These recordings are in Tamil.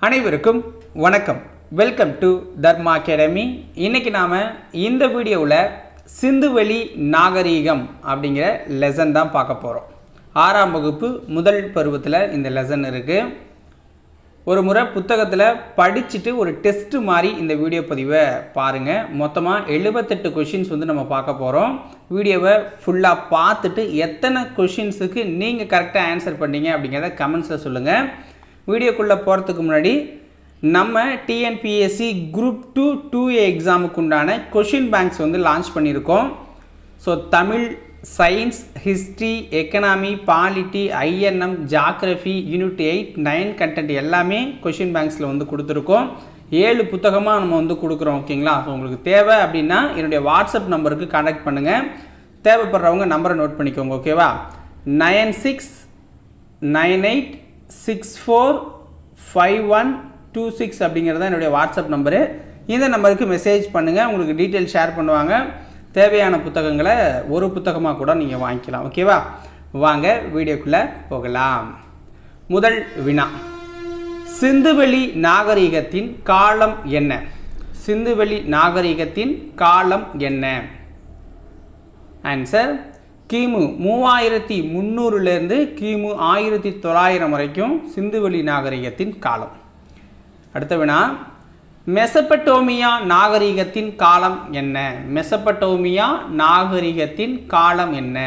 அனைவருக்கும் வணக்கம். Welcome to Dharma academy. இன்றைக்கி நாம் இந்த வீடியோவில் சிந்துவெளி நாகரீகம் அப்படிங்கிற லெசன் தான் பார்க்க போகிறோம். 6ஆம் வகுப்பு முதல் பருவத்தில் இந்த லெசன் இருக்குது. ஒரு முறை புத்தகத்தில் படிச்சுட்டு ஒரு டெஸ்ட்டு மாதிரி இந்த வீடியோ பதிவை பாருங்கள். மொத்தமாக 78 கொஷின்ஸ் நம்ம பார்க்க போகிறோம். வீடியோவை ஃபுல்லாக பார்த்துட்டு எத்தனை கொஷின்ஸுக்கு நீங்கள் கரெக்டாக ஆன்சர் பண்ணீங்க அப்படிங்கிறத கமெண்ட்ஸில் சொல்லுங்கள். வீடியோக்குள்ளே போகிறதுக்கு முன்னாடி நம்ம டிஎன்பிஎஸ்சி குரூப் 2 எக்ஸாமுக்கு உண்டான கொஷின் பேங்க்ஸ் லான்ச் பண்ணியிருக்கோம். So Tamil, science, history, economy, polity, INM, geography, unit 8, 9 content எல்லாமே கொஷின் பேங்க்ஸில் கொடுத்துருக்கோம். 7 புத்தகமாக நம்ம கொடுக்குறோம். ஓகேங்களா? ஸோ உங்களுக்கு தேவை அப்படின்னா என்னுடைய வாட்ஸ்அப் நம்பருக்கு கான்டாக்ட் பண்ணுங்கள். தேவைப்படுறவங்க நம்பரை நோட் பண்ணிக்கோங்க. ஓகேவா? 9698645126 அப்படிங்கிறது தான் என்னுடைய வாட்ஸ்அப் நம்பரு. இந்த நம்பருக்கு மெசேஜ் பண்ணுங்கள். உங்களுக்கு டீட்டெயில் ஷேர் பண்ணுவாங்க. தேவையான புத்தகங்களை ஒரு புத்தகமாக கூட நீங்கள் வாங்கிக்கலாம். ஓகேவா? வாங்க வீடியோக்குள்ளே போகலாம். முதல் வினா, சிந்துவெளி நாகரிகத்தின் காலம் என்ன? சிந்துவெளி நாகரிகத்தின் காலம் என்ன? ஆன்சர் கிமு 3300 கிமு 1900 வரைக்கும் சிந்துவெளி நாகரிகத்தின் காலம். அடுத்த வினா, மெசபடோமியா நாகரிகத்தின் காலம் என்ன? மெசபடோமியா நாகரிகத்தின் காலம் என்ன?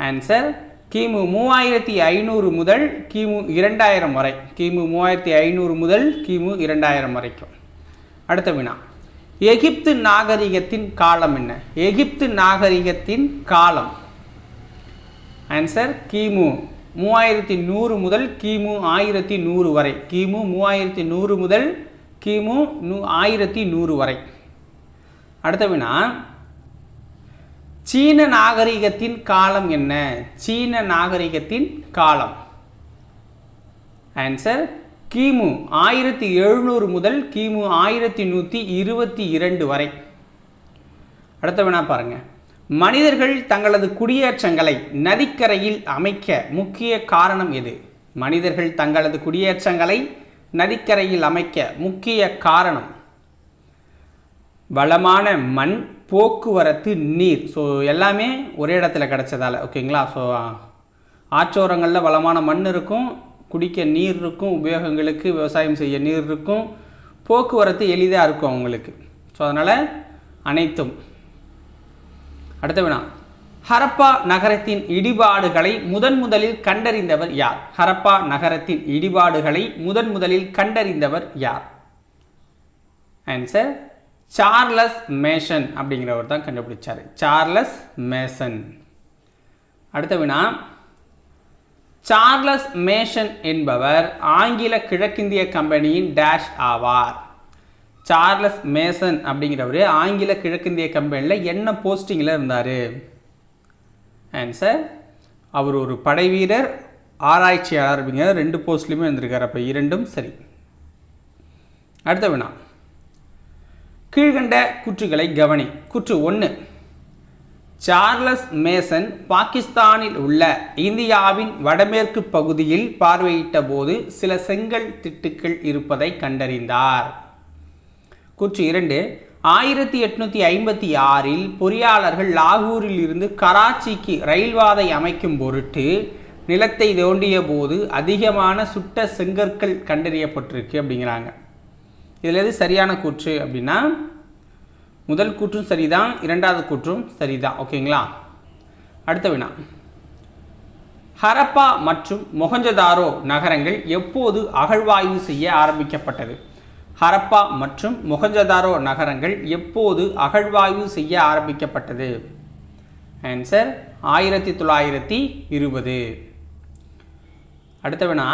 ஆன்சர் கிமு 3500 முதல் கிமு 2000 வரை. கிமு 3500 முதல் கிமு 2000 வரைக்கும். அடுத்த வினா, எகிப்து நாகரிகத்தின் காலம் என்ன? எகிப்து நாகரிகத்தின் காலம். ஆன்சர் கிமு 3100 முதல் கிமு 1100 வரை. கிமு 3100 முதல் கிமு 1100 வரை. அடுத்த வினா, சீன நாகரிகத்தின் காலம் என்ன? சீன நாகரிகத்தின் காலம். ஆன்சர் கிமு 1700 முதல் கிமு 1122 வரை. அடுத்த வினா பாருங்க, மனிதர்கள் தங்களது குடியேற்றங்களை நதிக்கரையில் அமைக்க முக்கிய காரணம் எது? மனிதர்கள் தங்களது குடியேற்றங்களை நதிக்கரையில் அமைக்க முக்கிய காரணம் வளமான மண், போக்குவரத்து, நீர். ஸோ எல்லாமே ஒரே இடத்துல கிடச்சதால. ஓகேங்களா? ஸோ ஆற்றோரங்களில் வளமான மண் இருக்கும், குடிக்க நீர் இருக்கும், உபயோகங்களுக்கு விவசாயம் செய்ய நீர் இருக்கும், போக்குவரத்து எளிதாக இருக்கும் அவங்களுக்கு. ஸோ அதனால் அனைத்தும். அடுத்த வினா, ஹரப்பா நகரத்தின் இடிபாடுகளை முதலில் கண்டறிந்தவர் யார்? ஹரப்பா நகரத்தின் இடிபாடுகளை முதலில் கண்டறிந்தவர் யார்? ஆன்சர் சார்லஸ் மேசன் அப்படிங்கிறவர் தான் கண்டுபிடிச்சார். Charles Mason. அடுத்த வினா, சார்லஸ் மேசன் என்பவர் ஆங்கில கிழக்கிந்திய கம்பெனியின் டேஷ் ஆவார். சார்லஸ் மேசன் அப்படிங்கிறவர் ஆங்கில கிழக்கிந்திய கம்பெனியில் என்ன போஸ்டிங்கில் இருந்தார்? ஆன்சர் அவர் ஒரு படை வீரர், ஆராய்ச்சியாளர் அப்படிங்கிற 2 போஸ்ட்லையுமே இருந்திருக்கார். அப்போ இரண்டும் சரி. அடுத்த வினா, கீழ்கண்ட கூற்றுகளை கவனி. கூற்று 1, சார்லஸ் மேசன் பாகிஸ்தானில் உள்ள இந்தியாவின் வடமேற்கு பகுதியில் பார்வையிட்ட போது சில செங்கல் திட்டுக்கள் இருப்பதை கண்டறிந்தார். கூற்று 2, 1856 பொறியாளர்கள் லாகூரில் இருந்து கராச்சிக்கு ரயில்வாதை அமைக்கும் பொருட்டு நிலத்தை தோண்டிய போது அதிகமான சுட்ட செங்கற்கள் கண்டறியப்பட்டிருக்கு அப்படிங்கிறாங்க. இதில் எது சரியான கூற்று அப்படின்னா, முதல் கூற்றும் சரிதான், இரண்டாவது கூற்றும் சரிதான். ஓகேங்களா? அடுத்த வினா, ஹரப்பா மற்றும் மொஹஞ்சதாரோ நகரங்கள் எப்போது அகழ்வாய்வு செய்ய ஆரம்பிக்கப்பட்டது? ஹரப்பா மற்றும் மொஹஞ்சதாரோ நகரங்கள் எப்போது அகழ்வாய்வு செய்ய ஆரம்பிக்கப்பட்டது? ஆன்சர் 1920. அடுத்த வினா,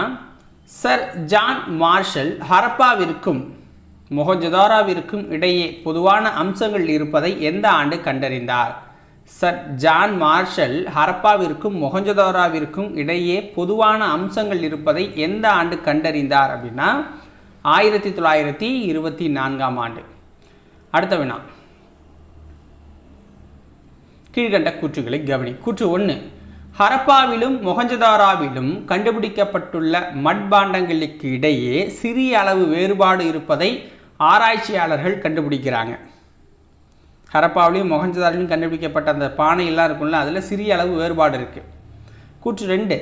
சர் ஜான் மார்ஷல் ஹரப்பாவிற்கும் மொஹஞ்சதாரோவிற்கும் இடையே பொதுவான அம்சங்கள் இருப்பதை எந்த ஆண்டு கண்டறிந்தார்? சர் ஜான் மார்ஷல் ஹரப்பாவிற்கும் மொஹஞ்சதாரோவிற்கும் இடையே பொதுவான அம்சங்கள் இருப்பதை எந்த ஆண்டு கண்டறிந்தார் அப்படின்னா 1924ஆம் ஆண்டு. அடுத்த வினா, கீழ்கண்ட கூற்றுகளை கவனி. கூற்று 1, ஹரப்பாவிலும் மொஹஞ்சதாராவிலும் கண்டுபிடிக்கப்பட்டுள்ள மட்பாண்டங்களுக்கு இடையே சிறிய அளவு வேறுபாடு இருப்பதை ஆராய்ச்சியாளர்கள் கண்டுபிடிக்கிறாங்க. ஹரப்பாவிலையும் மொஹஞ்சதாராவிலும் கண்டுபிடிக்கப்பட்ட அந்த பானையெல்லாம் இருக்கும்ல, அதில் சிறிய அளவு வேறுபாடு இருக்குது. கூற்று 2,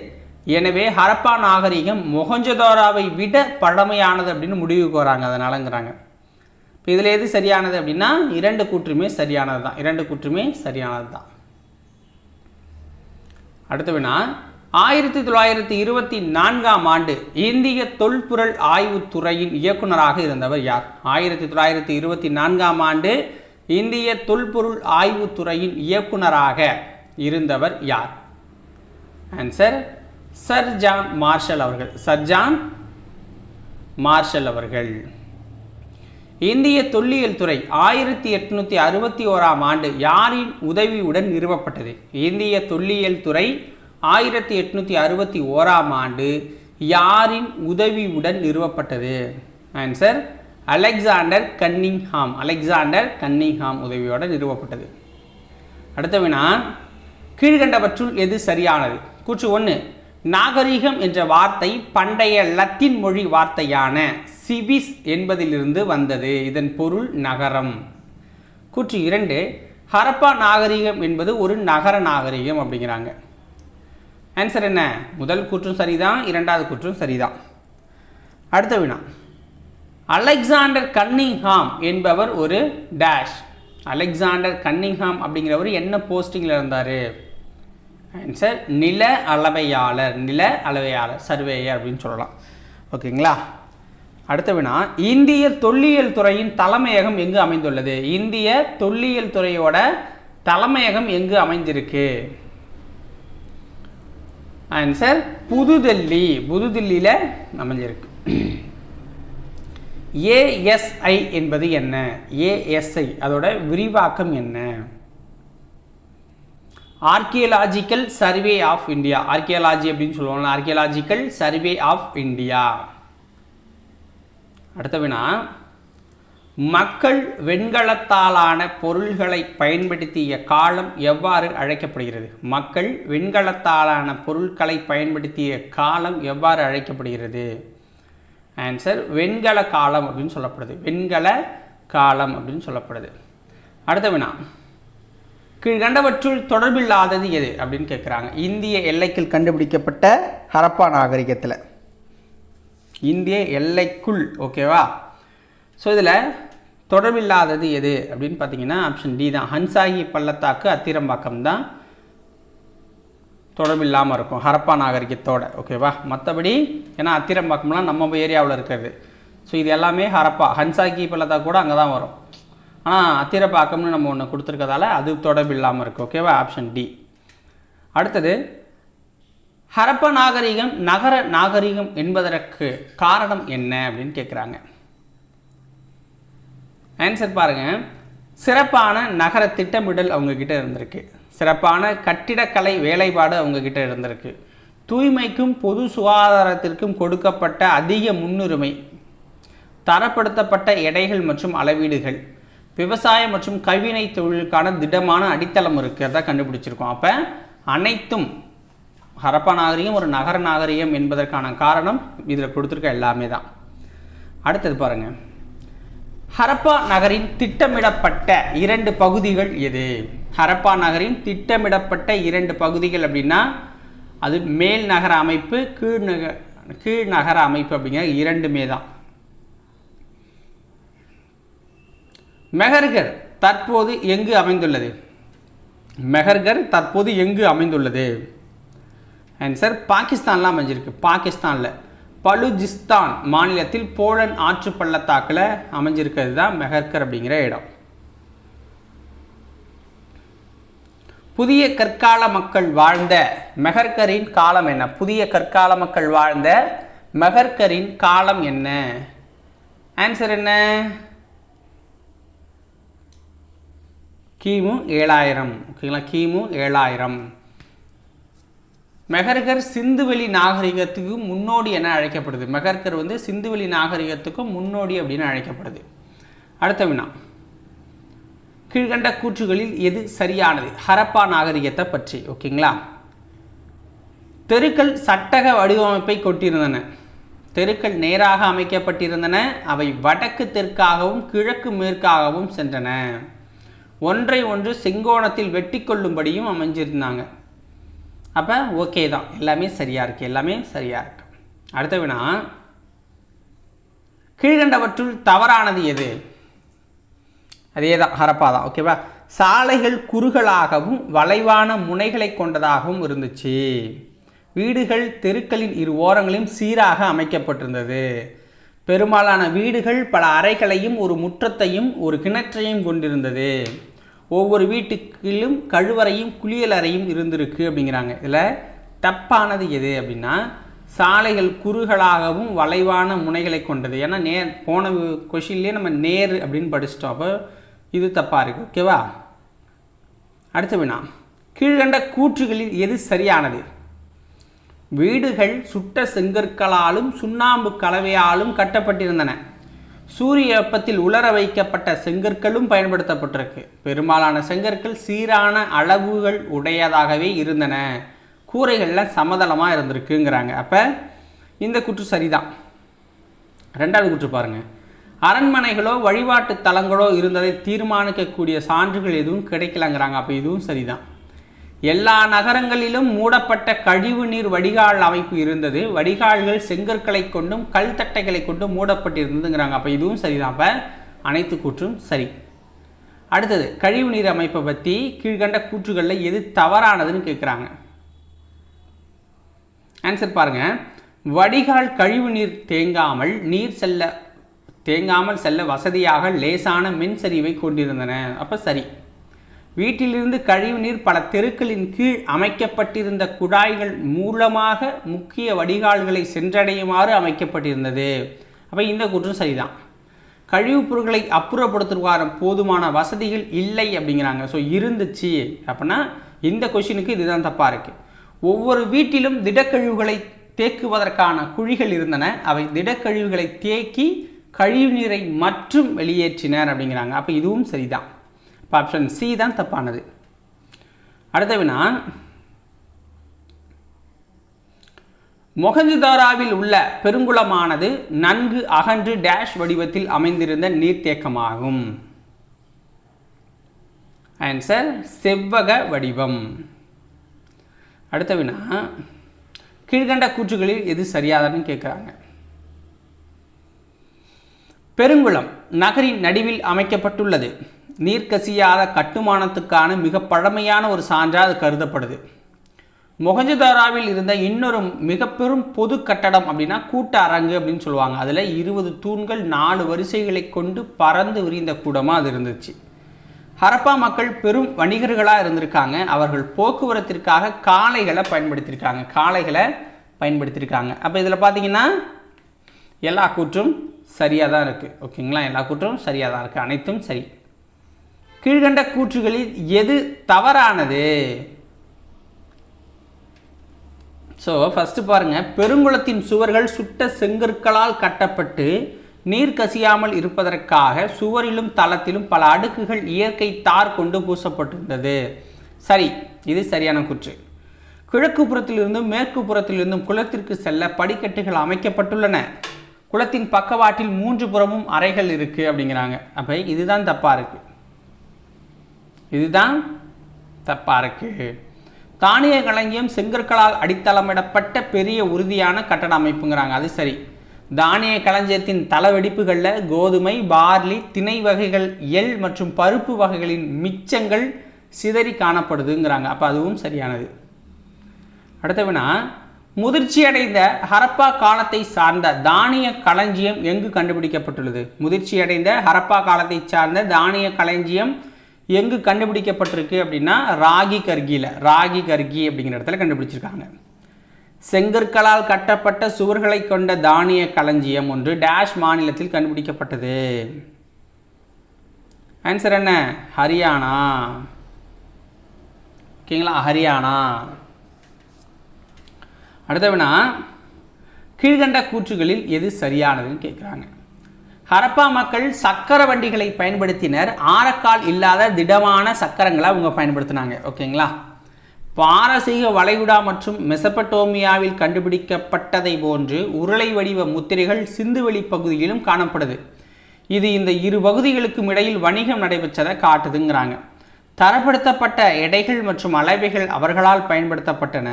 எனவே ஹரப்பா நாகரிகம் மொஹஞ்சதாராவை விட பழமையானது அப்படின்னு முடிவுக்கு வராங்க. அதனாலங்கிறாங்க. இப்போ இதில் எது சரியானது அப்படின்னா 2 கூற்றுமே சரியானது தான். 2 கூற்றுமே சரியானது தான். அடுத்த வினா, 1924ஆம் ஆண்டு இந்திய தொல்பொருள் ஆய்வுத்துறையின் இயக்குநராக இருந்தவர் யார்? 1924ஆம் ஆண்டு இந்திய தொல்பொருள் ஆய்வுத்துறையின் இயக்குநராக இருந்தவர் யார்? ஆன்சர் சர் ஜான் மார்ஷல் அவர்கள். சர் ஜான் மார்ஷல் அவர்கள். இந்திய தொல்லியல் துறை 1861ஆம் ஆண்டு யாரின் உதவியுடன் நிறுவப்பட்டது? இந்திய தொல்லியல் துறை 1861ஆம் ஆண்டு யாரின் உதவியுடன் நிறுவப்பட்டது? Answer Alexander Cunningham. Alexander Cunningham உதவியோடு நிறுவப்பட்டது. அடுத்த வினா, கீழ்கண்டவற்றுள் எது சரியானது? கூற்று 1, நாகரிகம் என்ற வார்த்தை பண்டைய லத்தீன் மொழி வார்த்தையான சிவிஸ் என்பதிலிருந்து வந்தது. இதன் பொருள் நகரம். கூற்று 2, ஹரப்பா நாகரிகம் என்பது ஒரு நகர நாகரிகம் அப்படிங்கிறாங்க. ஆன்சர் என்ன? முதல் கூற்றும் சரிதான், இரண்டாவது கூற்றும் சரிதான். அடுத்த வினா, அலெக்சாண்டர் கன்னிங்ஹாம் என்பவர் ஒரு டேஷ். அலெக்சாண்டர் கன்னிங்ஹாம் அப்படிங்கிறவர் என்ன போஸ்டிங்கில் இருந்தார்? ஆன்சர் நில அளவையாளர். நில அளவையாளர், சர்வேயர் அப்படின்னு சொல்லலாம். ஓகேங்களா? அடுத்த வினா, இந்திய தொல்லியல் துறையின் தலைமையகம் எங்கு அமைந்துள்ளது? இந்திய தொல்லியல் துறையோட தலைமையகம் எங்கு அமைந்திருக்கு? ஆன்சர் புதுதில்லி. புதுதில்லியில் அமைஞ்சிருக்கு. ஏஎஸ்ஐ என்பது என்ன? ஏஎஸ்ஐ அதோட விரிவாக்கம் என்ன? Archaeological survey of India. Archaeology அப்படின்னு சொல்லுவாங்க. Archaeological survey of India. அடுத்த வினா, மக்கள் வெண்கலத்தாலான பொருள்களை பயன்படுத்திய காலம் எவ்வாறு அழைக்கப்படுகிறது? மக்கள் வெண்கலத்தாலான பொருட்களை பயன்படுத்திய காலம் எவ்வாறு அழைக்கப்படுகிறது? ஆன்சர் வெண்கல காலம் அப்படின்னு சொல்லப்படுது. வெண்கல காலம் அப்படின்னு சொல்லப்படுது. அடுத்த வினா, கீழ்கண்டவற்றுள் தொடர்பில்லாதது எது அப்படின்னு கேட்குறாங்க. இந்திய எல்லைக்குள் கண்டுபிடிக்கப்பட்ட ஹரப்பா நாகரிகத்தில், இந்திய எல்லைக்குள், ஓகேவா? ஸோ இதில் தொடர்பில்லாதது எது அப்படின்னு பார்த்தீங்கன்னா ஆப்ஷன் டி தான். ஹன்சாகி பள்ளத்தாக்கு, அத்திரம்பாக்கம் தான் தொடர்பில்லாமல் இருக்கும் ஹரப்பா நாகரிகத்தோட. ஓகேவா? மற்றபடி ஏன்னா அத்திரம்பாக்கம்லாம் நம்ம ஏரியாவில் இருக்கிறது. ஸோ இது எல்லாமே ஹரப்பா. ஹன்சாகி பள்ளத்தாக்கு கூட அங்கே தான் வரும். ஆனால் அத்திரம்பாக்கம்னு நம்ம ஒன்று கொடுத்துருக்கதால அது தொடர்பில்லாமல் இருக்குது. ஓகேவா? Option D. அடுத்தது, ஹரப்பா நாகரிகம் நகர நாகரிகம் என்பதற்கு காரணம் என்ன அப்படின்னு கேட்குறாங்க. ஆன்சர் பாருங்கள். சிறப்பான நகர திட்டமிடல் அவங்கக்கிட்ட இருந்திருக்கு. சிறப்பான கட்டிடக்கலை வேலைப்பாடு அவங்கக்கிட்ட இருந்திருக்கு. தூய்மைக்கும் பொது சுகாதாரத்திற்கும் கொடுக்கப்பட்ட அதிக முன்னுரிமை, தரப்படுத்தப்பட்ட எடைகள் மற்றும் அளவீடுகள், விவசாயம் மற்றும் கைவினை தொழிலுக்கான திடமான அடித்தளம் இருக்கிறதா கண்டுபிடிச்சிருக்கோம். அப்போ அனைத்தும் ஹரப்பா நாகரிகம் ஒரு நகர நாகரிகம் என்பதற்கான காரணம் இதில் கொடுத்துருக்க எல்லாமே தான். அடுத்தது பாருங்கள். ஹரப்பா நகரின் திட்டமிடப்பட்ட 2 பகுதிகள் எது? ஹரப்பா நகரின் திட்டமிடப்பட்ட 2 பகுதிகள் அப்படின்னா அது மேல் நகர அமைப்பு, கீழ் நகர அமைப்பு அப்படிங்கிற 2மே தான். மெஹர்கர் தற்போது எங்கு அமைந்துள்ளது? மெஹர்கர் தற்போது எங்கு அமைந்துள்ளது? ஆன்சர் பாகிஸ்தான்லாம் அமைஞ்சிருக்கு. பாகிஸ்தானில் பலுஜிஸ்தான் மாநிலத்தில் போலன் ஆற்று பள்ளத்தாக்கில் அமைஞ்சிருக்கிறது தான் மெஹர்கர் அப்படிங்கிற இடம். புதிய கற்கால மக்கள் வாழ்ந்த மெஹர்கரின் காலம் என்ன? புதிய கற்கால மக்கள் வாழ்ந்த மெஹர்கரின் காலம் என்ன? ஆன்சர் என்ன? கிமு 7000. ஓகேங்களா? கிமு 7000. மெஹர்கர் சிந்துவெளி நாகரிகத்துக்கு முன்னோடி என அழைக்கப்படுது. மெஹர்கர் சிந்துவெளி நாகரிகத்துக்கும் முன்னோடி அப்படின்னு அழைக்கப்படுது. அடுத்த வினா, கீழ்கண்ட கூற்றுகளில் எது சரியானது ஹரப்பா நாகரிகத்தை பற்றி? ஓகேங்களா? தெருக்கள் சட்டக வடிவமைப்பை கொண்டிருந்தன. தெருக்கள் நேராக அமைக்கப்பட்டிருந்தன. அவை வடக்கு தெற்காகவும் கிழக்கு மேற்காகவும் சென்றன. ஒன்றை ஒன்று செங்கோணத்தில் வெட்டி கொள்ளும்படியும் அமைஞ்சிருந்தாங்க. அப்போ ஓகே தான், எல்லாமே சரியாக இருக்குது, எல்லாமே சரியாக இருக்கு. அடுத்த வினா, கீழ்கண்டவற்றுள் தவறானது எது? அதே தான், ஹரப்பா தான். ஓகேவா? சாலைகள் குறுகலாகவும் வளைவான முனைகளை கொண்டதாகவும் இருந்துச்சு. வீடுகள் தெருக்களின் இரு ஓரங்களையும் சீராக அமைக்கப்பட்டிருந்தது. பெரும்பாலான வீடுகள் பல அறைகளையும் ஒரு முற்றத்தையும் ஒரு கிணற்றையும் கொண்டிருந்தது. ஒவ்வொரு வீட்டுக்கிலும் கழிவறையும் குளியலறையும் இருந்திருக்கு அப்படிங்கிறாங்க. இதில் தப்பானது எது அப்படின்னா, சாலைகள் குறுகலாகவும் வளைவான முனைகளை கொண்டது. ஏன்னா போன கொஷின்லேயே நம்ம நேர் அப்படின்னு படிச்சிட்டோம். அப்போ இது தப்பாக இருக்குது. ஓகேவா? அடுத்த வினா, கீழ்கண்ட கூற்றுகளில் எது சரியானது? வீடுகள் சுட்ட செங்கற்களாலும் சுண்ணாம்பு கலவையாலும் கட்டப்பட்டிருந்தன. சூரிய வெப்பத்தில் உலர வைக்கப்பட்ட செங்கற்களும் பயன்படுத்தப்பட்டிருக்கு. பெரும்பாலான செங்கற்கள் சீரான அளவுகள் உடையதாகவே இருந்தன. கூரைகள்லாம் சமதளமாக இருந்திருக்குங்கிறாங்க. அப்போ இந்த கூற்று சரிதான். ரெண்டாவது கூற்று பாருங்கள். அரண்மனைகளோ வழிபாட்டு தலங்களோ இருந்ததை தீர்மானிக்கக்கூடிய சான்றுகள் எதுவும் கிடைக்கலங்கிறாங்க. அப்போ இதுவும் சரிதான். எல்லா நகரங்களிலும் மூடப்பட்ட கழிவு நீர் வடிகால் அமைப்பு இருந்தது. வடிகால்கள் செங்கற்களை கொண்டும் கல் தட்டைகளை கொண்டும் மூடப்பட்டிருந்ததுங்கிறாங்க. அப்போ இதுவும் சரிதான். அப்போ அனைத்து கூற்றும் சரி. அடுத்தது, கழிவு நீர் அமைப்பை பற்றி கீழ்கண்ட கூற்றுகளில் எது தவறானதுன்னு கேட்குறாங்க. ஆன்சர் பாருங்கள். வடிகால் கழிவு நீர் தேங்காமல் செல்ல வசதியாக லேசான மின் சரிவை கொண்டிருந்தன. அப்போ சரி. வீட்டிலிருந்து கழிவு நீர் பல தெருக்களின் கீழ் அமைக்கப்பட்டிருந்த குழாய்கள் மூலமாக முக்கிய வடிகால்களை சென்றடையுமாறு அமைக்கப்பட்டிருந்தது. அப்போ இந்த கூற்றும் சரிதான். கழிவுப் பொருட்களை அப்புறப்படுத்துவார போதுமான வசதிகள் இல்லை அப்படிங்கிறாங்க. ஸோ இருந்துச்சு அப்படின்னா இந்த கொஷினுக்கு இதுதான் தப்பாக இருக்குது. ஒவ்வொரு வீட்டிலும் திடக்கழிவுகளை தேக்குவதற்கான குழிகள் இருந்தன. அவை திடக்கழிவுகளை தேக்கி கழிவு நீரை மற்றும் வெளியேற்றினர் அப்படிங்கிறாங்க. அப்போ இதுவும் சரிதான். இப்போ ஆப்ஷன் சி தான் தப்பானது. அடுத்த வினா, மொஹஞ்சதாரோவில் உள்ள பெருங்குளமானது நன்கு அகன்று டேஷ் வடிவத்தில் அமைந்திருந்த நீர்த்தேக்கமாகும். ஆன்சர் செவ்வக வடிவம். அடுத்த வினா, கீழ்கண்ட கூற்றுகளில் எது சரியானதுன்னு கேட்குறாங்க. பெருங்குளம் நகரின் நடுவில் அமைக்கப்பட்டுள்ளது. நீர்க்கசியாத கட்டுமானத்துக்கான மிக பழமையான ஒரு சான்றாக அது கருதப்படுது. மொஹஞ்சதாரோவில் இருந்த இன்னொரு மிக பெரும் பொது கட்டடம் அப்படின்னா கூட்ட அரங்கு அப்படின்னு சொல்லுவாங்க. அதில் 20 தூண்கள் 4 வரிசைகளை கொண்டு பறந்து விரிந்த கூடமாக அது இருந்துச்சு. ஹரப்பா மக்கள் பெரும் வணிகர்களாக இருந்திருக்காங்க. அவர்கள் போக்குவரத்திற்காக காளைகளை பயன்படுத்தியிருக்காங்க. அப்போ இதில் பார்த்தீங்கன்னா எல்லா கூற்றும் சரியாக தான் இருக்குது. ஓகேங்களா? எல்லா கூற்றும் சரியாக தான் இருக்குது. அனைத்தும் சரி. கீழ்கண்ட கூற்றுகளில் எது தவறானது? ஸோ ஃபஸ்ட்டு பாருங்கள். பெருங்குளத்தின் சுவர்கள் சுட்ட செங்கற்களால் கட்டப்பட்டு நீர் கசியாமல் இருப்பதற்காக சுவரிலும் தளத்திலும் பல அடுக்குகள் இயற்கை தார் கொண்டு பூசப்பட்டிருந்தது. சரி, இது சரியான கூற்று. கிழக்கு புறத்திலிருந்தும் மேற்கு புறத்திலிருந்தும் குளத்திற்கு செல்ல படிக்கட்டுகள் அமைக்கப்பட்டுள்ளன. குளத்தின் பக்கவாட்டில் 3 புறமும் அறைகள் இருக்குது அப்படிங்கிறாங்க. அப்போ இதுதான் தப்பாக இருக்குது. தானிய களஞ்சியம் செங்கற்களால் அடித்தளமிடப்பட்ட பெரிய உறுதியான கட்டட அமைப்புங்கிறாங்க. அது சரி. தானிய களஞ்சியத்தின் தளவெடிப்புகளில் கோதுமை, பார்லி, திணை வகைகள், எள் மற்றும் பருப்பு வகைகளின் மிச்சங்கள் சிதறி காணப்படுதுங்கிறாங்க. அப்போ அதுவும் சரியானது. அடுத்த வினா, முதிர்ச்சியடைந்த ஹரப்பா காலத்தை சார்ந்த தானிய களஞ்சியம் எங்கு கண்டுபிடிக்கப்பட்டுள்ளது? முதிர்ச்சியடைந்த ஹரப்பா காலத்தை சார்ந்த தானிய களஞ்சியம் எங்கு கண்டுபிடிக்கப்பட்டிருக்கு அப்படின்னா ராகி கர்கி அப்படிங்கிற இடத்துல கண்டுபிடிச்சிருக்காங்க. செங்கற்களால் கட்டப்பட்ட சுவர்களை கொண்ட தானிய களஞ்சியம் ஒன்று டேஷ் மாநிலத்தில் கண்டுபிடிக்கப்பட்டது. ஆன்சர் என்ன? ஹரியானா. ஓகேங்களா? ஹரியானா. அடுத்த வினா, கீழ்கண்ட கூற்றுகளில் எது சரியானதுன்னு கேட்குறாங்க. ஹரப்பா மக்கள் சக்கர வண்டிகளை பயன்படுத்தினர். ஆரக்கால் இல்லாத திடமான சக்கரங்களை அவங்க பயன்படுத்தினாங்க. ஓகேங்களா? பாரசீக வளைகுடா மற்றும் மெசபடோமியாவில் கண்டுபிடிக்கப்பட்டதை போன்று உருளை வடிவ முத்திரைகள் சிந்துவெளி பகுதியிலும் காணப்படுது. இது இந்த இரு பகுதிகளுக்கும் இடையில் வணிகம் நடைபெற்றதை காட்டுதுங்கிறாங்க. தரப்படுத்தப்பட்ட எடைகள் மற்றும் அளவைகள் அவர்களால் பயன்படுத்தப்பட்டன.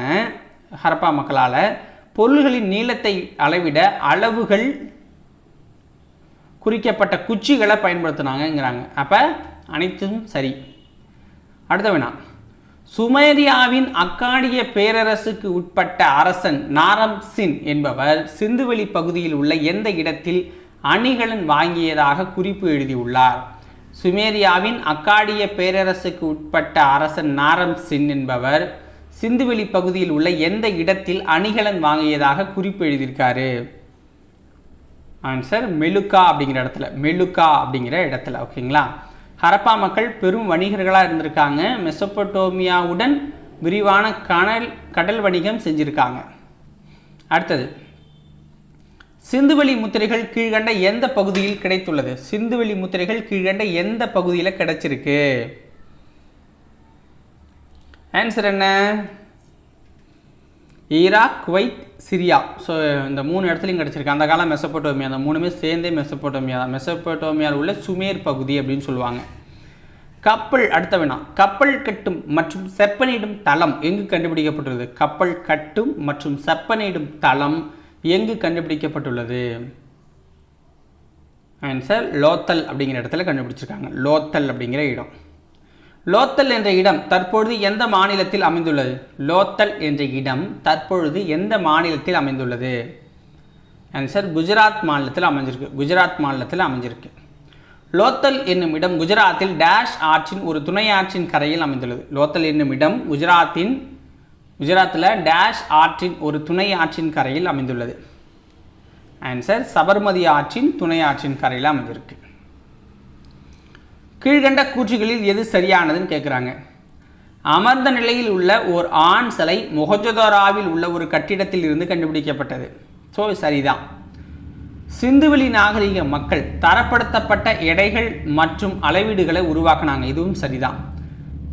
ஹரப்பா மக்களால் பொருள்களின் நீளத்தை அளவிட அளவுகள் குறிக்கப்பட்ட குச்சிகளை பயன்படுத்தினாங்கிறாங்க. அப்போ அனைத்தும் சரி. அடுத்த வினா, சுமேரியாவின் அக்காடிய பேரரசுக்கு உட்பட்ட அரசன் நாரம்சின் என்பவர் சிந்துவெளி பகுதியில் உள்ள எந்த இடத்தில் அணிகலன் வாங்கியதாக குறிப்பு எழுதியுள்ளார்? சுமேரியாவின் அக்காடிய பேரரசுக்கு உட்பட்ட அரசன் நாரம்சின் என்பவர் சிந்துவெளி பகுதியில் உள்ள எந்த இடத்தில் அணிகலன் வாங்கியதாக குறிப்பு எழுதியிருக்காரு? ஆன்சர் மெலுக்கா அப்படிங்கிற இடத்துல. மெலுக்கா அப்படிங்கிற இடத்துல. ஓகேங்களா? ஹரப்பா மக்கள் பெரும் வணிகர்களாக இருந்திருக்காங்க. மெசபடோமியாவுடன் விரிவான கடல் வணிகம் செஞ்சுருக்காங்க. அடுத்தது, சிந்துவெளி முத்திரைகள் கீழ்கண்ட எந்த பகுதியில் கிடைத்துள்ளது? சிந்துவெளி முத்திரைகள் கீழ்கண்ட எந்த பகுதியில் கிடைச்சிருக்கு? ஆன்சர் என்ன? Iraq, Kuwait, Syria. ஸோ இந்த 3 இடத்துலையும் கிடச்சிருக்கு. அந்த காலம் மெசபடோமியா. அந்த 3மே சேர்ந்தே மெசபடோமியா தான். மெசபடோமியாவில் உள்ள சுமேர் பகுதி அப்படின்னு சொல்லுவாங்க. கப்பல். அடுத்த வினா, கப்பல் கட்டும் மற்றும் செப்பனிடும் தளம் எங்கு கண்டுபிடிக்கப்பட்டுள்ளது? கப்பல் கட்டும் மற்றும் செப்பனிடும் தளம் எங்கு கண்டுபிடிக்கப்பட்டுள்ளது? ஆன்சர் லோத்தல் அப்படிங்கிற இடத்துல கண்டுபிடிச்சிருக்காங்க. லோத்தல் அப்படிங்கிற இடம். லோத்தல் என்ற இடம் தற்பொழுது எந்த மாநிலத்தில் அமைந்துள்ளது? லோத்தல் என்ற இடம் தற்பொழுது எந்த மாநிலத்தில் அமைந்துள்ளது? ஆன்சர் குஜராத் மாநிலத்தில் அமைஞ்சிருக்கு. குஜராத் மாநிலத்தில் அமைஞ்சிருக்கு. லோத்தல் என்னும் இடம் குஜராத்தில் டேஷ் ஆற்றின் ஒரு துணை ஆற்றின் கரையில் அமைந்துள்ளது. லோத்தல் என்னும் இடம் குஜராத்தில் டேஷ் ஆற்றின் ஒரு துணை ஆற்றின் கரையில் அமைந்துள்ளது. ஆன்சர் சபர்மதி ஆற்றின் துணை ஆற்றின் கரையில் அமைஞ்சிருக்கு. கீழ்கண்ட கூற்றுகளில் எது சரியானதுன்னு கேட்குறாங்க. அமர்ந்த நிலையில் உள்ள ஓர் ஆண் சிலை மொஹஞ்சதாரோவில் உள்ள ஒரு கட்டிடத்தில் இருந்து கண்டுபிடிக்கப்பட்டது. ஸோ சரிதான். சிந்துவெளி நாகரிக மக்கள் தரப்படுத்தப்பட்ட எடைகள் மற்றும் அளவீடுகளை உருவாக்கினாங்க. இதுவும் சரிதான்.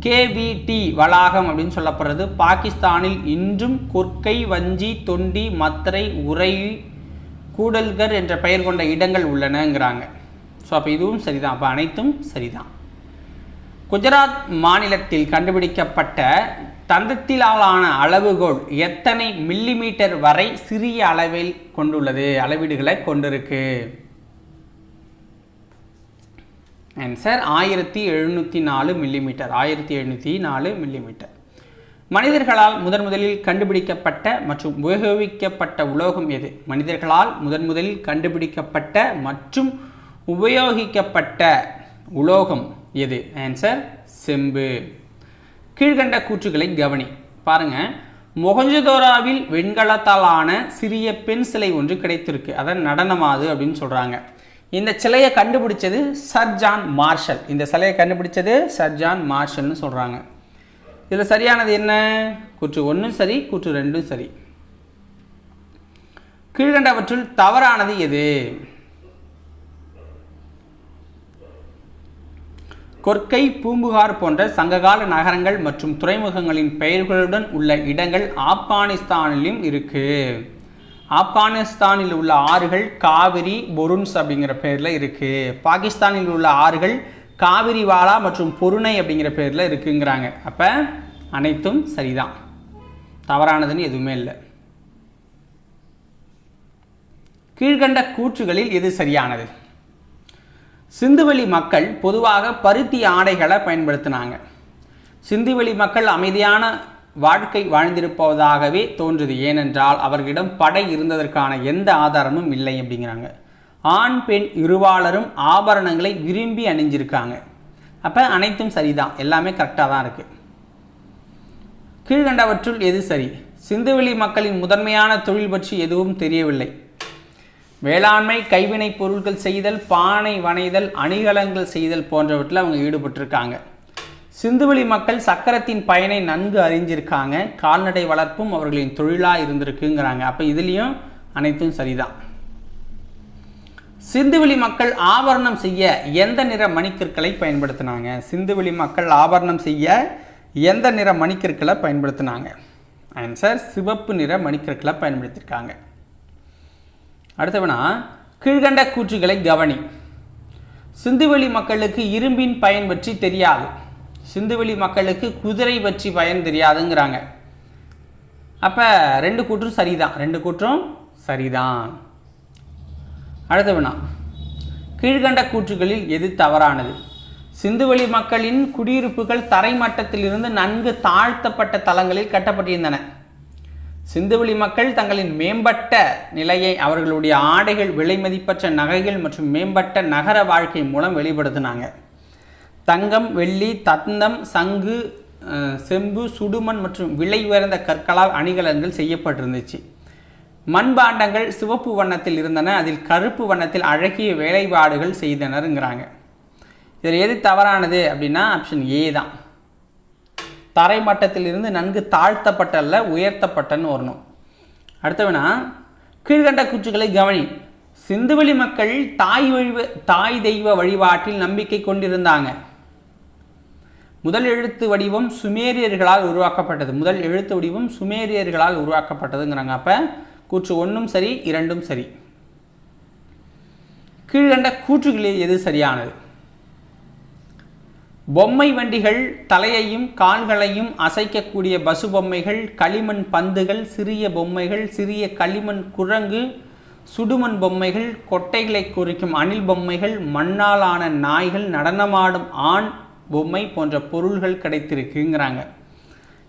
KVT வளாகம் அப்படின்னு சொல்லப்படுறது பாகிஸ்தானில் இன்றும் கொர்க்கை, வஞ்சி, தொண்டி, மத்ரை, உரை, கூடல்கர் என்ற பெயர் கொண்ட இடங்கள் உள்ளனங்கிறாங்க. ஸோ அப்போ இதுவும் சரிதான். அப்போ அனைத்தும் சரிதான். குஜராத் மாநிலத்தில் கண்டுபிடிக்கப்பட்ட தந்தத்திலான அளவுகோல் எத்தனை மில்லிமீட்டர் வரை சிறிய அளவில் கொண்டுள்ளது? அளவீடுகளை கொண்டிருக்கு. Answer 1704 millimetre. 1704 மில்லிமீட்டர். மனிதர்களால் முதலில் கண்டுபிடிக்கப்பட்ட மற்றும் உபயோகிக்கப்பட்ட உலோகம் எது? மனிதர்களால் முதலில் கண்டுபிடிக்கப்பட்ட மற்றும் உபயோகிக்கப்பட்ட உலோகம் எது? ஆன்சர் செம்பு. கீழ்கண்ட கூற்றுகளை கவனி. பாருங்க, மொஹஞ்சதாரோவில் வெண்கலத்தாலான சிறிய பெண் சிலை ஒன்று கிடைத்திருக்கு. அதான் நடனமாது அப்படின்னு சொல்றாங்க. இந்த சிலையை கண்டுபிடிச்சது சர் ஜான் மார்ஷல். இந்த சிலையை கண்டுபிடிச்சது சர் ஜான் மார்ஷல்னு சொல்றாங்க. இதில் சரியானது என்ன? கூற்று 1 சரி, கூற்று 2 சரி. கீழ்கண்டவற்றுள் தவறானது எது? கொர்க்கை, பூம்புகார் போன்ற சங்ககால நகரங்கள் மற்றும் துறைமுகங்களின் பெயர்களுடன் உள்ள இடங்கள் ஆப்கானிஸ்தானிலும் இருக்கு. ஆப்கானிஸ்தானில் உள்ள ஆறுகள் காவிரி, பொருன்ஸ் அப்படிங்கிற பேரில் இருக்கு. பாகிஸ்தானில் உள்ள ஆறுகள் காவிரிவாலா மற்றும் பொருணை அப்படிங்கிற பேரில் இருக்குங்கிறாங்க. அப்போ அனைத்தும் சரிதான். தவறானதுன்னு எதுவுமே இல்லை. கீழ்கண்ட கூற்றுகளில் எது சரியானது? சிந்துவெளி மக்கள் பொதுவாக பருத்தி ஆடைகளை பயன்படுத்தினாங்க. சிந்துவெளி மக்கள் அமைதியான வாழ்க்கை வாழ்ந்திருப்பதாகவே தோன்றுது. ஏனென்றால் அவர்களிடம் படை இருந்ததற்கான எந்த ஆதாரமும் இல்லை அப்படிங்கிறாங்க. ஆண் பெண் இருபாலரும் ஆபரணங்களை விரும்பி அணிஞ்சிருக்காங்க. அப்போ அனைத்தும் சரிதான். எல்லாமே கரெக்டாக தான் இருக்குது. கீழ்கண்டவற்றுள் எது சரி? சிந்துவெளி மக்களின் முதன்மையான தொழில் பற்றி எதுவும் தெரியவில்லை. வேளாண்மை, கைவினை பொருட்கள் செய்தல், பானை வனைதல், அணிகலன்கள் செய்தல் போன்றவற்றில் அவங்க ஈடுபட்டிருக்காங்க. சிந்துவெளி மக்கள் சக்கரத்தின் பயனை நன்கு அறிஞ்சிருக்காங்க. கால்நடை வளர்ப்பும் அவர்களின் தொழிலாக இருந்திருக்குங்கிறாங்க. அப்போ இதுலேயும் அனைத்தும் சரிதான். சிந்துவெளி மக்கள் ஆபரணம் செய்ய எந்த நிற மணிக்கற்களை பயன்படுத்தினாங்க? சிந்துவெளி மக்கள் ஆபரணம் செய்ய எந்த நிற மணிக்கற்களை பயன்படுத்தினாங்க? ஆன்சர் சிவப்பு நிற மணிக்கற்களை பயன்படுத்தியிருக்காங்க. அடுத்தவனா கீழ்கண்ட கூற்றுகளை கவனி. சிந்துவெளி மக்களுக்கு இரும்பின் பயன் பற்றி தெரியாது. சிந்துவெளி மக்களுக்கு குதிரை பற்றி பயன் தெரியாதுங்கிறாங்க. அப்போ 2 கூற்றும் சரிதான், 2 கூற்றும் சரிதான். அடுத்தவனா கீழ்கண்ட கூற்றுகளில் எது தவறானது? சிந்துவெளி மக்களின் குடியிருப்புகள் தரைமட்டத்திலிருந்து நன்கு தாழ்த்தப்பட்ட தளங்களில் கட்டப்பட்டிருந்தன. சிந்துவெளி மக்கள் தங்களின் மேம்பட்ட நிலையை அவர்களுடைய ஆடைகள், விலைமதிப்பற்ற நகைகள் மற்றும் மேம்பட்ட நகர வாழ்க்கை மூலம் வெளிப்படுத்தினாங்க. தங்கம், வெள்ளி, தந்தம், சங்கு, செம்பு, சுடுமண் மற்றும் விலை உயர்ந்த கற்களால் அணிகலன்கள் செய்யப்பட்டிருந்துச்சு. மண்பாண்டங்கள் சிவப்பு வண்ணத்தில் இருந்தன, அதில் கருப்பு வண்ணத்தில் அழகிய வேலைப்பாடுகள் செய்தனருங்கிறாங்க. இதில் எது தவறானது அப்படின்னா ஆப்ஷன் ஏ தான். தரைமட்டத்திலிருந்து நன்கு தாழ்த்தப்பட்டல்ல, உயர்த்தப்பட்டன்னு வரணும். அடுத்தவனா கீழ்கண்ட கூற்றுகளை கவனி. சிந்துவெளி மக்கள் தாய் தெய்வ வழிபாட்டில் நம்பிக்கை கொண்டிருந்தாங்க. முதல் எழுத்து வடிவம் சுமேரியர்களால் உருவாக்கப்பட்டது. முதல் எழுத்து வடிவம் சுமேரியர்களால் உருவாக்கப்பட்டதுங்கிறாங்க. அப்போ கூற்று 1ம் சரி, 2ம் சரி. கீழ்கண்ட கூற்றுகளில் எது சரியானது? பொம்மை வண்டிகள், தலையையும் கால்களையும் அசைக்கக்கூடிய பசு பொம்மைகள், களிமண் பந்துகள், சிறிய பொம்மைகள், சிறிய களிமண் குரங்கு, சுடுமண் பொம்மைகள், கொட்டைகளை குறிக்கும் அணில் பொம்மைகள், மண்ணாலான நாய்கள், நடனமாடும் ஆண் பொம்மை போன்ற பொருள்கள் கிடைத்திருக்குங்கிறாங்க.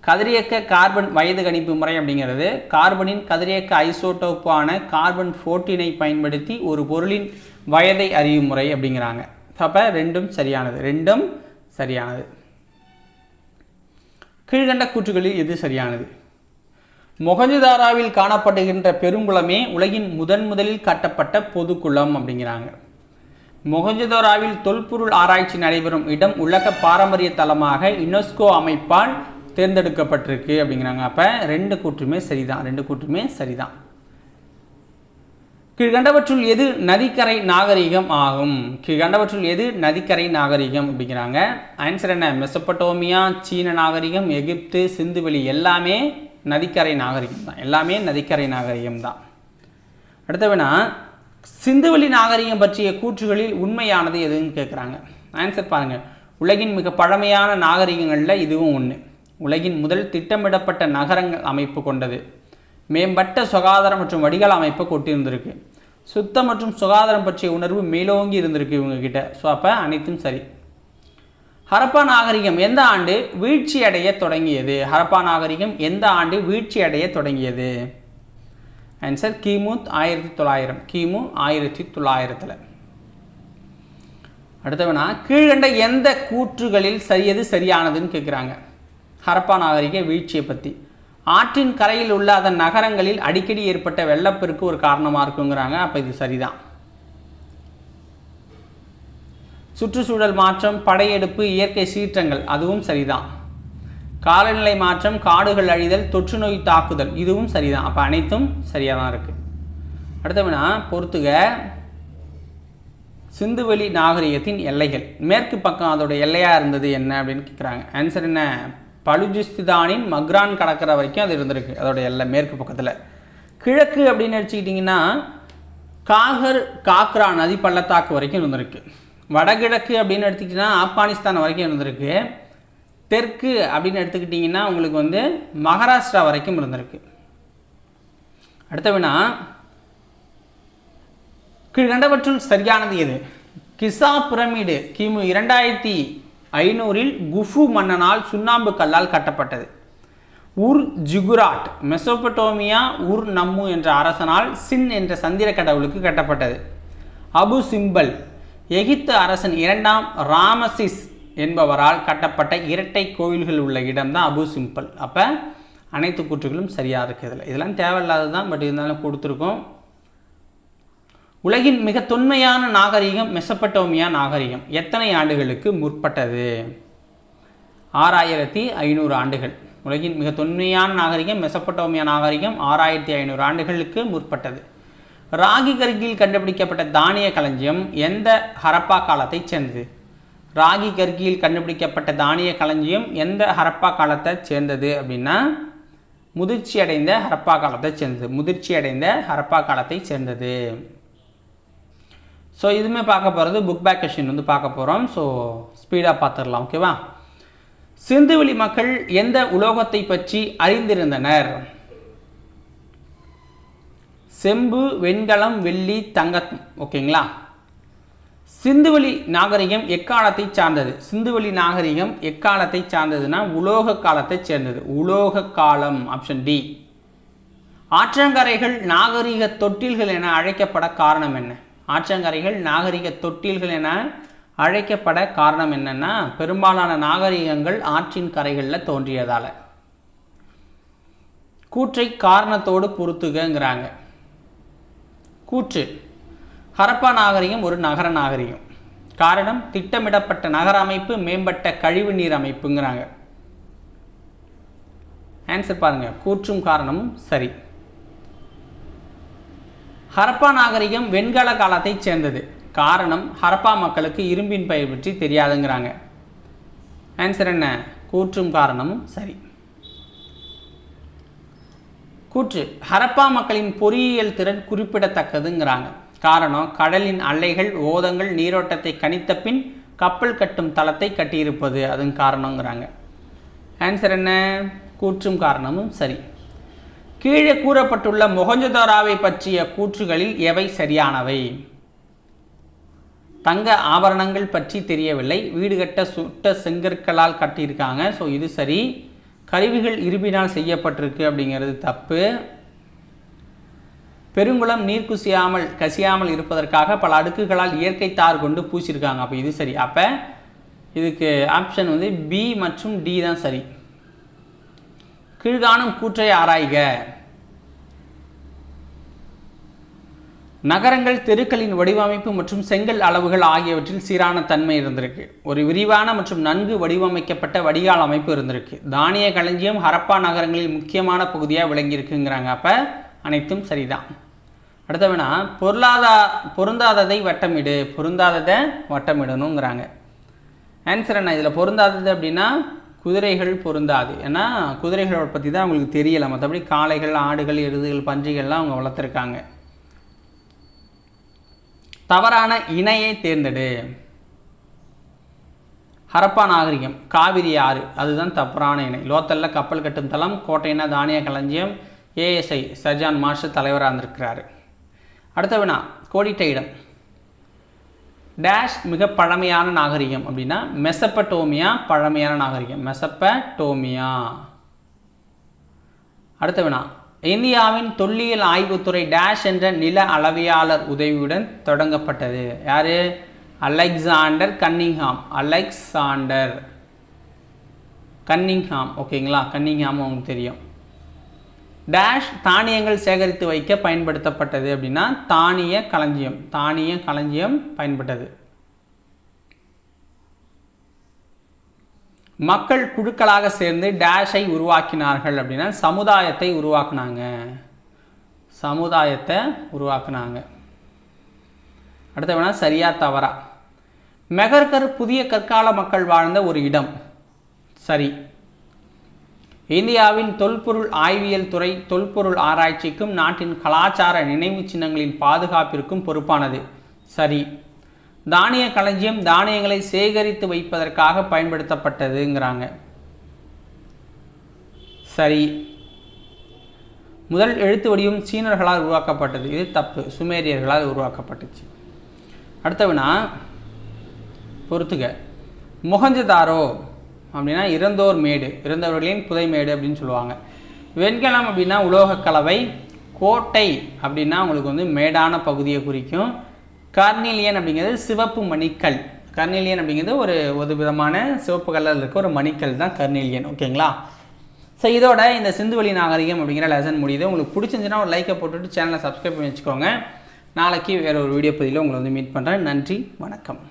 கதிரியக்க கார்பன் வயது கணிப்பு முறை அப்படிங்கிறது கார்பனின் கதிரியக்க ஐசோடோப்பான கார்பன் 14ஐ பயன்படுத்தி ஒரு பொருளின் வயதை அறியும் முறை அப்படிங்கிறாங்க. அப்போ 2ம் சரியானது, 2ம் சரியானது. கீழ்கண்ட கூற்றுகளில் எது சரியானது? மொஹஞ்சதாரோவில் காணப்படுகின்ற பெருங்குளமே உலகின் முதலில் கட்டப்பட்ட பொதுக்குளம் அப்படிங்கிறாங்க. மொஹஞ்சதாரோவில் தொல்பொருள் ஆராய்ச்சி நடைபெறும் இடம் உலக பாரம்பரிய தலமாக யுனெஸ்கோ அமைப்பால் தேர்ந்தெடுக்கப்பட்டிருக்கு அப்படிங்கிறாங்க. அப்போ 2 கூற்றுமே சரிதான், 2 கூற்றுமே சரிதான். கீழ்கண்டவற்றுள் எது நதிக்கரை நாகரிகம் ஆகும்? கீழ்கண்டவற்றுள் எது நதிக்கரை நாகரிகம் அப்படிங்கிறாங்க. ஆன்சர் என்ன? மெசொப்பட்டோமியா, சீன நாகரிகம், எகிப்து, சிந்துவெளி எல்லாமே நதிக்கரை நாகரிகம் தான், எல்லாமே நதிக்கரை நாகரிகம் தான். அடுத்தவனா சிந்துவெளி நாகரிகம் பற்றிய கூற்றுகளில் உண்மையானது எதுன்னு கேட்குறாங்க. ஆன்சர் பாருங்கள். உலகின் மிக பழமையான நாகரிகங்களில் இதுவும் ஒன்று. உலகின் முதல் திட்டமிடப்பட்ட நகரங்கள் அமைப்பு கொண்டது. மேம்பட்ட சுகாதாரம் மற்றும் வடிகால் அமைப்பை கொட்டியிருந்திருக்கு. சுத்தம் மற்றும் சுகாதாரம் பற்றிய உணர்வு மேலோங்கி இருந்திருக்கு இவங்ககிட்ட. ஸோ அப்போ அனைத்தும் சரி. ஹரப்பா நாகரிகம் எந்த ஆண்டு வீழ்ச்சி அடைய தொடங்கியது? ஹரப்பா நாகரிகம் எந்த ஆண்டு வீழ்ச்சி அடைய தொடங்கியது? ஆன்சர் கிமு 1900, கிமு 1900. அடுத்தவனா கீழ்கண்ட எந்த கூற்றுகளில் எது சரியானதுன்னு கேட்குறாங்க. ஹரப்பா நாகரிக வீழ்ச்சியை பற்றி. ஆற்றின் கரையில் உள்ள அதன் நகரங்களில் அடிக்கடி ஏற்பட்ட வெள்ளப்பெருக்கு ஒரு காரணமாக இருக்குங்கிறாங்க. அப்போ இது சரிதான். சுற்றுச்சூழல் மாற்றம், படையெடுப்பு, இயற்கை சீற்றங்கள் அதுவும் சரிதான். காலநிலை மாற்றம், காடுகள் அழிதல், தொற்று நோய் தாக்குதல் இதுவும் சரிதான். அப்போ அனைத்தும் சரியாக தான் இருக்குது. அடுத்தவனா பொறுத்துக சிந்துவெளி நாகரிகத்தின் எல்லைகள். மேற்கு பக்கம் அதோட எல்லையாக இருந்தது என்ன அப்படின்னு கேட்குறாங்க. ஆன்சர் என்ன? பலுஜிஸ்தானின் மக்ரான் கடற்கரை வரைக்கும் அது இருந்திருக்கு, அதோட எல்லை மேற்கு பக்கத்தில். கிழக்கு அப்படின்னு எடுத்துக்கிட்டிங்கன்னா காக்ரா நதி பள்ளத்தாக்கு வரைக்கும் இருந்திருக்கு. வடகிழக்கு அப்படின்னு எடுத்துக்கிட்டிங்கன்னா ஆப்கானிஸ்தான் வரைக்கும் இருந்திருக்கு. தெற்கு அப்படின்னு எடுத்துக்கிட்டிங்கன்னா உங்களுக்கு மகாராஷ்டிரா வரைக்கும் இருந்திருக்கு. அடுத்தவினா கீழ்கண்டவற்றுள் சரியானது எது? கிசா பிரமிடு கிமு 2500 குஃபு மன்னனால் சுண்ணாம்பு கல்லால் கட்டப்பட்டது. உர் ஜிகுராட் மெசோபட்டோமியா உர் நம்மு என்ற அரசனால் சின் என்ற சந்திர கடவுளுக்கு கட்டப்பட்டது. அபு சிம்பல் எகிப்து அரசன் 2ஆம் ராமசிஸ் என்பவரால் கட்டப்பட்ட இரட்டை கோயில்கள் உள்ள இடம் தான் அபு சிம்பல். அப்போ அனைத்து கூற்றுகளும் சரியாக இருக்குது. இதெல்லாம் தேவையில்லாதது தான், பட் இருந்தாலும் கொடுத்துருக்கோம். உலகின் மிக தொன்மையான நாகரிகம் மெசொப்பட்டோமியா நாகரிகம் எத்தனை ஆண்டுகளுக்கு முற்பட்டது? 6500 ஆண்டுகள். உலகின் மிக தொன்மையான நாகரிகம் மெசொப்பட்டோமியா நாகரிகம் 6500 ஆண்டுகளுக்கு முற்பட்டது. ராகி கருகில் கண்டுபிடிக்கப்பட்ட தானிய களஞ்சியம் எந்த ஹரப்பா காலத்தைச் சேர்ந்தது? ராகி கற்கியில் கண்டுபிடிக்கப்பட்ட தானிய களஞ்சியம் எந்த ஹரப்பா காலத்தை சேர்ந்தது அப்படின்னா முதிர்ச்சி அடைந்த ஹரப்பா காலத்தை சேர்ந்தது. ஸோ இதுவுமே பார்க்க போகிறது புக் பேக் கொஷின் வந்து பார்க்க போகிறோம். ஸோ ஸ்பீடாக பார்த்துடலாம். ஓகேவா? சிந்துவெளி மக்கள் எந்த உலோகத்தை பற்றி அறிந்திருந்தனர்? செம்பு, வெண்கலம், வெள்ளி, தங்கம். ஓகேங்களா? சிந்துவெளி நாகரிகம் எக்காலத்தை சார்ந்தது? சிந்துவெளி நாகரிகம் எக்காலத்தை சார்ந்ததுன்னா உலோக காலத்தை சேர்ந்தது. உலோக காலம், ஆப்ஷன் டி. ஆற்றங்கரைகள் நாகரிக தொட்டில்கள் என அழைக்கப்பட காரணம் என்ன? ஆற்றங்கரைகள் நாகரிக தொட்டில்கள் என அழைக்கப்பட காரணம் என்னன்னா பெரும்பாலான நாகரிகங்கள் ஆற்றின் கரைகளில் தோன்றியதால. கூற்றை காரணத்தோடு பொறுத்துகங்கிறாங்க. கூற்று: ஹரப்பா நாகரிகம் ஒரு நகர நாகரிகம். காரணம்: திட்டமிடப்பட்ட நகர அமைப்பு, மேம்பட்ட கழிவு நீர் அமைப்புங்கிறாங்க. ஆன்சர் பாருங்க, கூற்றும் காரணமும் சரி. ஹரப்பா நாகரிகம் வெண்கல காலத்தை சேர்ந்தது. காரணம்: ஹரப்பா மக்களுக்கு இரும்பின் பெயர் பற்றி தெரியாதுங்கிறாங்க. ஆன்சர் என்ன? கூற்றும் காரணமும் சரி. கூற்று: ஹரப்பா மக்களின் பொறியியல் திறன் குறிப்பிடத்தக்கதுங்கிறாங்க. காரணம்: கடலின் அலைகள், ஓதங்கள் நீரோட்டத்தை கணித்த பின் கப்பல் கட்டும் தளத்தை கட்டியிருப்பது, அதன் காரணங்கிறாங்க. ஆன்சர் என்ன? கூற்றும் காரணமும் சரி. கீழே கூறப்பட்டுள்ள மொஹஞ்சதாரோவை பற்றிய கூற்றுகளில் எவை சரியானவை? தங்க ஆபரணங்கள் பற்றி தெரியவில்லை. வீடு கட்ட சுட்ட செங்கற்களால் கட்டியிருக்காங்க. ஸோ இது சரி. கருவிகள் இரும்பினால் செய்யப்பட்டிருக்கு அப்படிங்கிறது தப்பு. பெருங்குளம் நீர் கசியாமல் இருப்பதற்காக பல அடுக்குகளால் இயற்கை தார் கொண்டு பூசியிருக்காங்க. அப்போ இது சரி. அப்போ இதுக்கு ஆப்ஷன் வந்து பி மற்றும் டி தான் சரி. கீழ்காணும் கூற்றை ஆராய்க. நகரங்கள், தெருக்களின் வடிவமைப்பு மற்றும் செங்கல் அளவுகள் ஆகியவற்றில் சீரான தன்மை இருந்திருக்கு. ஒரு விரிவான மற்றும் நன்கு வடிவமைக்கப்பட்ட வடிகால் அமைப்பு இருந்திருக்கு. தானிய களஞ்சியம் ஹரப்பா நகரங்களில் முக்கியமான பகுதியாக விளங்கியிருக்குங்கிறாங்க. அப்போ அனைத்தும் சரிதான். அடுத்தவனா பொருந்தாததை வட்டமிடு. பொருந்தாததை வட்டமிடணுங்கிறாங்க. ஆன்சர் என்ன? இதில் பொருந்தாதது அப்படின்னா குதிரைகள் பொருந்தாது. ஏன்னா குதிரைகளோட பற்றி தான் அவங்களுக்கு தெரியலை. மற்றபடி காளைகள், ஆடுகள், எருதுகள், பன்றிகள்லாம் அவங்க வளர்த்துருக்காங்க. தவறான இணையை தேர்ந்தெடு. ஹரப்பா நாகரிகம் காவிரி ஆறு, அதுதான் தவறான இணை. லோத்தல்ல கப்பல் கட்டும் தளம், கோட்டைனா தானிய களஞ்சியம், ஏஎஸ்ஐ சர்ஜான் மார்ஷல் தலைவராக இருந்திருக்கிறாரு. அடுத்த வினா, கோடிட்ட இடம். டேஷ் மிக பழமையான நாகரிகம் அப்படின்னா மெசப்பட்டோமியா பழமையான நாகரிகம். மெசப்பட்டோமியா. அடுத்த வினா, இந்தியாவின் தொல்லியல் ஆய்வுத்துறை டேஷ் என்ற நில அளவியாளர் உதவியுடன் தொடங்கப்பட்டது. யார்? Alexander Cunningham. ஓகேங்களா? கன்னிங்ஹாம் உங்களுக்கு தெரியும். டேஷ் தானியங்கள் சேகரித்து வைக்க பயன்படுத்தப்பட்டது அப்படின்னா தானிய களஞ்சியம் பயன்பட்டது. மக்கள் குழுக்களாக சேர்ந்து டேஷை உருவாக்கினார்கள் அப்படின்னா சமுதாயத்தை உருவாக்குனாங்க. அடுத்த வேணா சரியா தவறா? மெகர்கர் புதிய கற்கால மக்கள் வாழ்ந்த ஒரு இடம். சரி. இந்தியாவின் தொல்பொருள் ஆய்வியல் துறை தொல்பொருள் ஆராய்ச்சிக்கும் நாட்டின் கலாச்சார நினைவு சின்னங்களின் பாதுகாப்பிற்கும் பொறுப்பானது. சரி. தானிய களஞ்சியம் தானியங்களை சேகரித்து வைப்பதற்காக பயன்படுத்தப்பட்டதுங்கிறாங்க. சரி. முதல் எழுத்து வடிவம் சீனர்களால் உருவாக்கப்பட்டது. இது தப்பு. சுமேரியர்களால் உருவாக்கப்பட்டுச்சு. அடுத்த வினா பொறுத்துக. மொஹஞ்சதாரோ அப்படின்னா இறந்தோர் மேடு, இறந்தவர்களின் புதைமேடு அப்படின்னு சொல்லுவாங்க. வெண்கலம் அப்படின்னா உலோக கலவை. கோட்டை அப்படின்னா உங்களுக்கு வந்து மேடான பகுதியை குறிக்கும். கர்னிலியன் அப்படிங்கிறது சிவப்பு மணிக்கல். கர்னிலியன் அப்படிங்கிறது ஒரு விதமான சிவப்பு கலரில் இருக்க ஒரு மணிக்கல் தான் கர்னிலியன். ஓகேங்களா? ஸோ இதோட இந்த சிந்துவெளி நாகரிகம் அப்படிங்கிற லெசன் முடியுது. உங்களுக்கு பிடிச்சிருந்துச்சுன்னா ஒரு லைக்கை போட்டுவிட்டு சேனலை சப்ஸ்கிரைப் பண்ணி வச்சுக்கோங்க. நாளைக்கு வேறு ஒரு வீடியோ பதிவில் உங்களை வந்து மீட் பண்ணுறேன். நன்றி, வணக்கம்.